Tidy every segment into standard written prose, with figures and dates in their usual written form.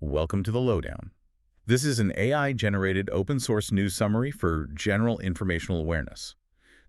Welcome to the Lowdown. This is an AI-generated open-source news summary for general informational awareness.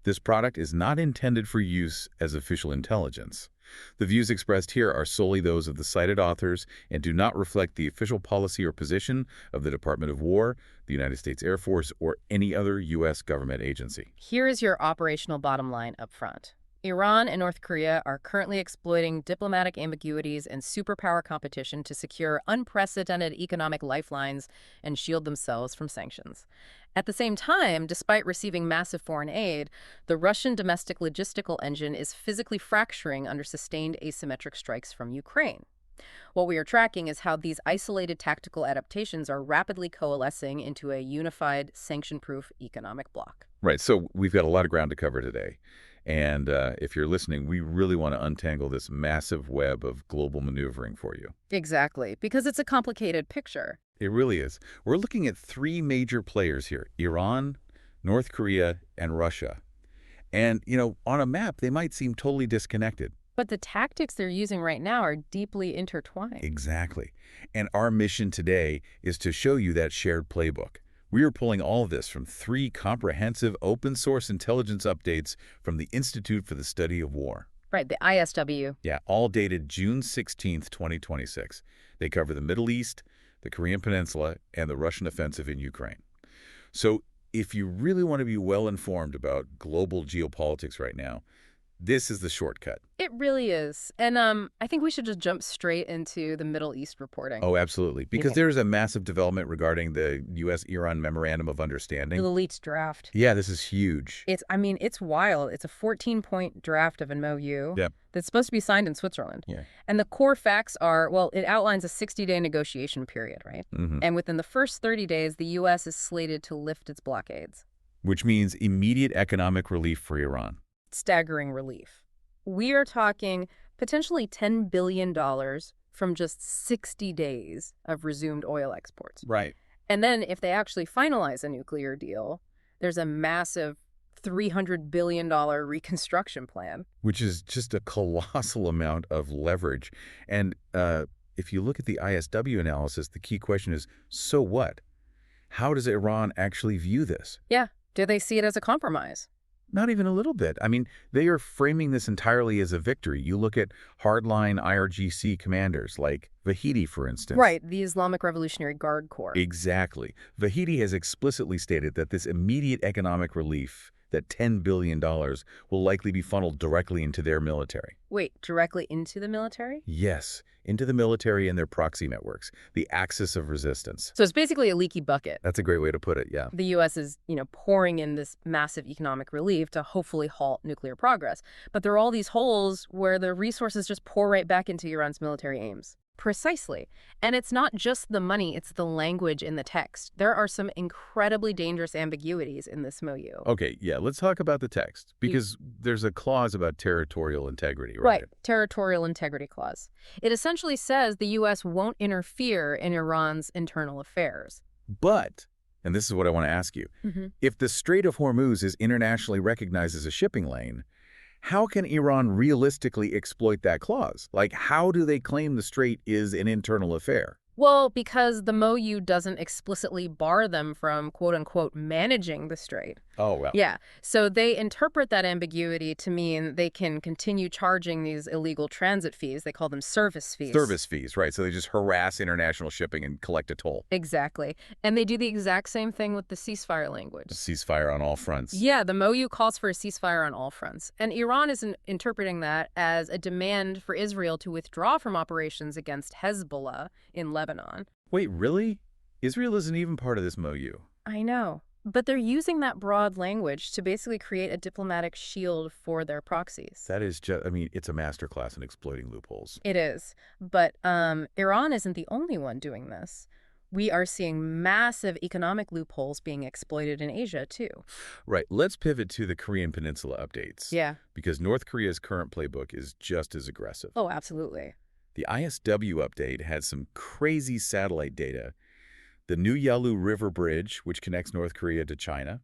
This product is not intended for use as official intelligence. The views expressed here are solely those of the cited authors and do not reflect the official policy or position of the Department of War, the United States Air Force, or any other U.S. government agency. Here is your operational bottom line up front. Iran and North Korea are currently exploiting diplomatic ambiguities and superpower competition to secure unprecedented economic lifelines and shield themselves from sanctions. At the same time, despite receiving massive foreign aid, the Russian domestic logistical engine is physically fracturing under sustained asymmetric strikes from Ukraine. What we are tracking is how these isolated tactical adaptations are rapidly coalescing into a unified, sanction-proof economic bloc. Right, so we've got a lot of ground to cover today. And if you're listening, we really want to untangle this massive web of global maneuvering for you. Exactly, because it's a complicated picture. It really is. We're looking at three major players here: Iran, North Korea, and Russia. And, on a map, they might seem totally disconnected. But the tactics they're using right now are deeply intertwined. Exactly. And our mission today is to show you that shared playbook. We are pulling all of this from three comprehensive open-source intelligence updates from the Institute for the Study of War. Right, the ISW. Yeah, all dated June 16th, 2026. They cover the Middle East, the Korean Peninsula, and the Russian offensive in Ukraine. So if you really want to be well-informed about global geopolitics right now, this is the shortcut. It really is. And I think we should just jump straight into the Middle East reporting. Oh, absolutely. Because there's a massive development regarding the U.S.-Iran Memorandum of Understanding. The elite's draft. Yeah, this is huge. It's wild. It's a 14-point draft of an MOU that's supposed to be signed in Switzerland. Yeah. And the core facts are, well, it outlines a 60-day negotiation period, right? Mm-hmm. And within the first 30 days, the U.S. is slated to lift its blockades. Which means immediate economic relief for Iran. Staggering relief. We are talking potentially $10 billion from just 60 days of resumed oil exports. Right. And then if they actually finalize a nuclear deal, there's a massive $300 billion reconstruction plan. Which is just a colossal amount of leverage. And if you look at the ISW analysis, the key question is, so what? How does Iran actually view this? Yeah. Do they see it as a compromise? Not even a little bit. I mean, they are framing this entirely as a victory. You look at hardline IRGC commanders like Vahidi, for instance. Right, the Islamic Revolutionary Guard Corps. Exactly. Vahidi has explicitly stated that this immediate economic relief, that $10 billion, will likely be funneled directly into their military. Wait, directly into the military? Yes, into the military and their proxy networks, the axis of resistance. So it's basically a leaky bucket. That's a great way to put it, yeah. The U.S. is, pouring in this massive economic relief to hopefully halt nuclear progress. But there are all these holes where the resources just pour right back into Iran's military aims. Precisely. And it's not just the money, it's the language in the text. There are some incredibly dangerous ambiguities in this MOU. Okay, yeah, let's talk about the text, because there's a clause about territorial integrity, right? Right, territorial integrity clause. It essentially says the U.S. won't interfere in Iran's internal affairs. But, and this is what I want to ask you, if the Strait of Hormuz is internationally recognized as a shipping lane, how can Iran realistically exploit that clause? Like, how do they claim the strait is an internal affair? Well, because the MOU doesn't explicitly bar them from, quote-unquote, managing the strait. Oh, well. Yeah. So they interpret that ambiguity to mean they can continue charging these illegal transit fees. They call them service fees. Service fees, right. So they just harass international shipping and collect a toll. Exactly. And they do the exact same thing with the ceasefire language. A ceasefire on all fronts. Yeah, the MOU calls for a ceasefire on all fronts. And Iran is interpreting that as a demand for Israel to withdraw from operations against Hezbollah in Lebanon. Wait, really? Israel isn't even part of this MOU. I know. But they're using that broad language to basically create a diplomatic shield for their proxies. That is just, it's a masterclass in exploiting loopholes. It is. But Iran isn't the only one doing this. We are seeing massive economic loopholes being exploited in Asia, too. Right. Let's pivot to the Korean Peninsula updates. Yeah. Because North Korea's current playbook is just as aggressive. Oh, absolutely. The ISW update had some crazy satellite data. The new Yalu River Bridge, which connects North Korea to China,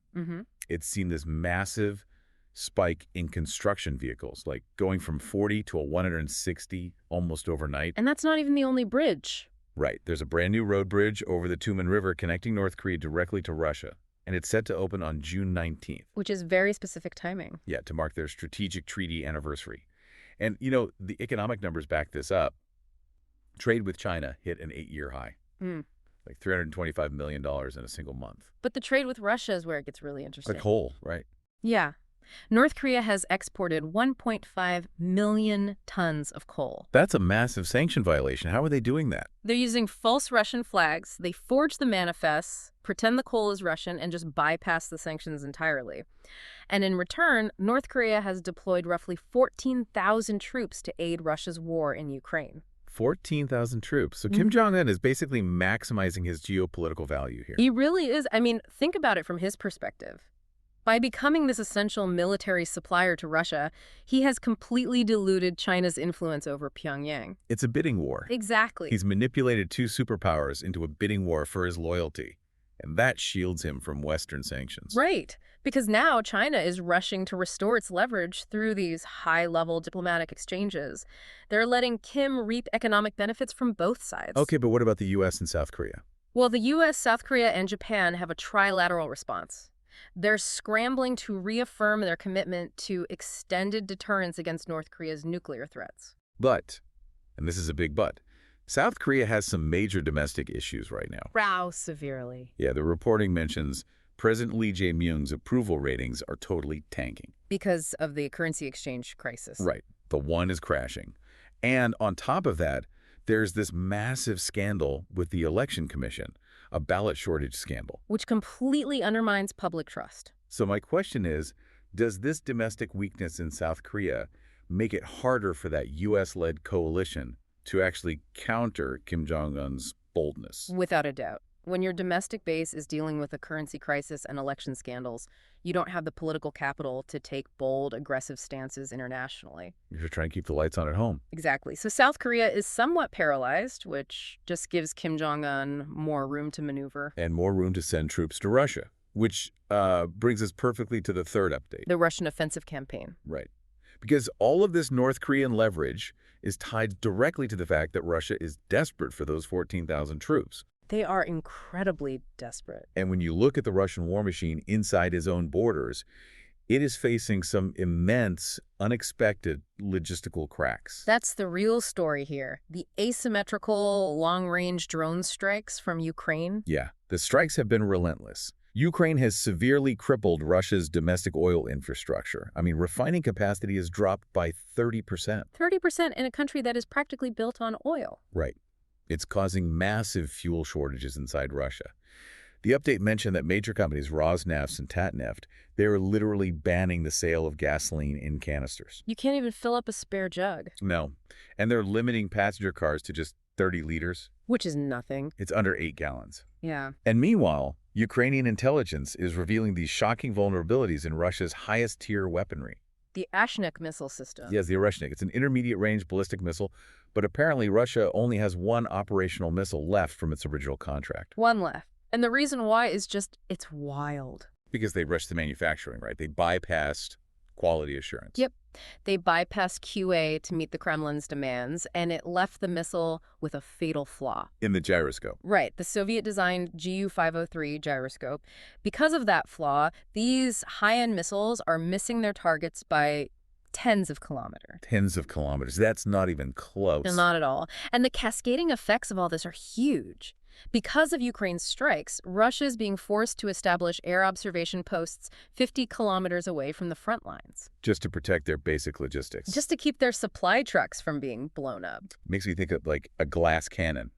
it's seen this massive spike in construction vehicles, like going from 40 to 160 almost overnight. And that's not even the only bridge. Right. There's a brand new road bridge over the Tumen River connecting North Korea directly to Russia, and it's set to open on June 19th. Which is very specific timing. Yeah, to mark their strategic treaty anniversary. And, the economic numbers back this up. Trade with China hit an 8-year high, like $325 million in a single month. But the trade with Russia is where it gets really interesting. Like coal, right? Yeah. North Korea has exported 1.5 million tons of coal. That's a massive sanction violation. How are they doing that? They're using false Russian flags. They forge the manifests, pretend the coal is Russian, and just bypass the sanctions entirely. And in return, North Korea has deployed roughly 14,000 troops to aid Russia's war in Ukraine. 14,000 troops. So Kim Jong-un is basically maximizing his geopolitical value here. He really is. I mean, think about it from his perspective. By becoming this essential military supplier to Russia, he has completely diluted China's influence over Pyongyang. It's a bidding war. Exactly. He's manipulated two superpowers into a bidding war for his loyalty, and that shields him from Western sanctions. Right, because now China is rushing to restore its leverage through these high-level diplomatic exchanges. They're letting Kim reap economic benefits from both sides. Okay, but what about the U.S. and South Korea? Well, the U.S., South Korea, and Japan have a trilateral response. They're scrambling to reaffirm their commitment to extended deterrence against North Korea's nuclear threats. But, and this is a big but, South Korea has some major domestic issues right now. Row severely. Yeah, the reporting mentions President Lee Jae-myung's approval ratings are totally tanking. Because of the currency exchange crisis. Right. The won is crashing. And on top of that, there's this massive scandal with the Election Commission, a ballot shortage scandal. Which completely undermines public trust. So my question is, does this domestic weakness in South Korea make it harder for that U.S.-led coalition to actually counter Kim Jong-un's boldness? Without a doubt. When your domestic base is dealing with a currency crisis and election scandals, you don't have the political capital to take bold, aggressive stances internationally. You're trying to keep the lights on at home. Exactly. So South Korea is somewhat paralyzed, which just gives Kim Jong-un more room to maneuver. And more room to send troops to Russia, which brings us perfectly to the third update. The Russian offensive campaign. Right. Because all of this North Korean leverage is tied directly to the fact that Russia is desperate for those 14,000 troops. They are incredibly desperate. And when you look at the Russian war machine inside his own borders, it is facing some immense, unexpected logistical cracks. That's the real story here. The asymmetrical long-range drone strikes from Ukraine. Yeah, the strikes have been relentless. Ukraine has severely crippled Russia's domestic oil infrastructure. I mean, refining capacity has dropped by 30%. 30% in a country that is practically built on oil. Right. It's causing massive fuel shortages inside Russia. The update mentioned that major companies, Rosneft and Tatneft, they are literally banning the sale of gasoline in canisters. You can't even fill up a spare jug. No. And they're limiting passenger cars to just 30 liters. Which is nothing. It's under 8 gallons. Yeah. And meanwhile, Ukrainian intelligence is revealing these shocking vulnerabilities in Russia's highest-tier weaponry. The Ashnik missile system. Yes, the Ireshnik. It's an intermediate-range ballistic missile, but apparently Russia only has one operational missile left from its original contract. One left. And the reason why is just, it's wild. Because they rushed the manufacturing, right? They bypassed quality assurance. Yep. They bypassed QA to meet the Kremlin's demands, and it left the missile with a fatal flaw. In the gyroscope. Right, the Soviet-designed GU-503 gyroscope. Because of that flaw, these high-end missiles are missing their targets by tens of kilometers. Tens of kilometers. That's not even close. No, not at all. And the cascading effects of all this are huge. Because of Ukraine's strikes, Russia is being forced to establish air observation posts 50 kilometers away from the front lines. Just to protect their basic logistics. Just to keep their supply trucks from being blown up. Makes me think of like a glass cannon.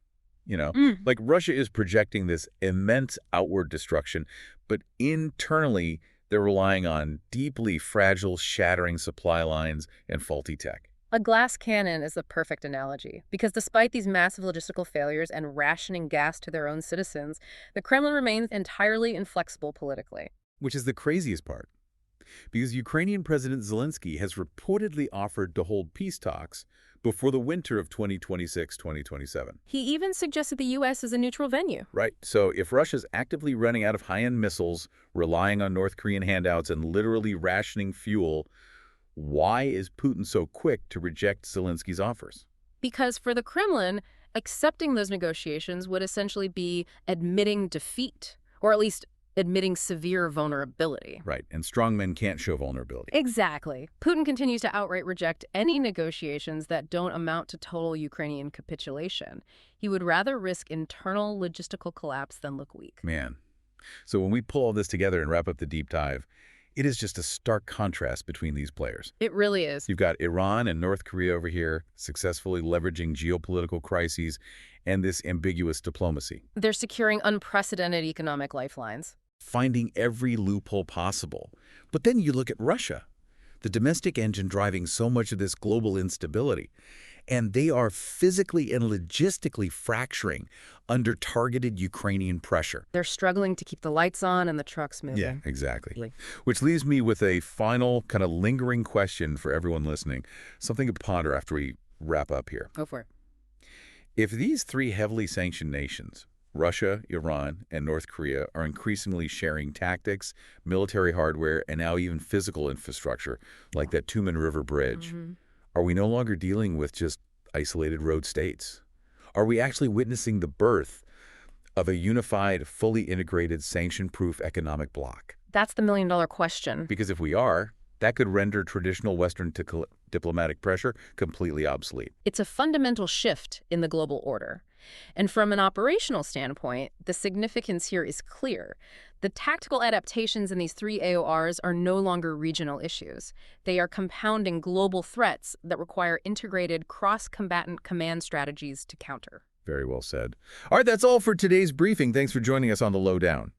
Like Russia is projecting this immense outward destruction, but internally they're relying on deeply fragile, shattering supply lines and faulty tech. A glass cannon is the perfect analogy, because despite these massive logistical failures and rationing gas to their own citizens, the Kremlin remains entirely inflexible politically. Which is the craziest part, because Ukrainian President Zelensky has reportedly offered to hold peace talks before the winter of 2026-2027. He even suggested the U.S. as a neutral venue. Right. So if Russia's actively running out of high-end missiles, relying on North Korean handouts, and literally rationing fuel, why is Putin so quick to reject Zelensky's offers? Because for the Kremlin, Accepting those negotiations would essentially be admitting defeat, or at least admitting severe vulnerability. Right, and strongmen can't show vulnerability. Exactly. Putin continues to outright reject any negotiations that don't amount to total Ukrainian capitulation. He would rather risk internal logistical collapse than look weak. Man. So when we pull all this together and wrap up the deep dive, it is just a stark contrast between these players. It really is. You've got Iran and North Korea over here, successfully leveraging geopolitical crises and this ambiguous diplomacy. They're securing unprecedented economic lifelines. Finding every loophole possible. But then you look at Russia, the domestic engine driving so much of this global instability, and they are physically and logistically fracturing under targeted Ukrainian pressure. They're struggling to keep the lights on and the trucks moving. Yeah, exactly. Which leaves me with a final kind of lingering question for everyone listening, something to ponder after we wrap up here. Go for it. If these three heavily sanctioned nations, Russia, Iran, and North Korea, are increasingly sharing tactics, military hardware, and now even physical infrastructure, like that Tumen River Bridge, are we no longer dealing with just isolated road states? Are we actually witnessing the birth of a unified, fully integrated, sanction-proof economic bloc? That's the million-dollar question. Because if we are, that could render traditional Western diplomatic pressure completely obsolete. It's a fundamental shift in the global order. And from an operational standpoint, the significance here is clear. The tactical adaptations in these three AORs are no longer regional issues. They are compounding global threats that require integrated cross-combatant command strategies to counter. Very well said. All right, that's all for today's briefing. Thanks for joining us on The Lowdown.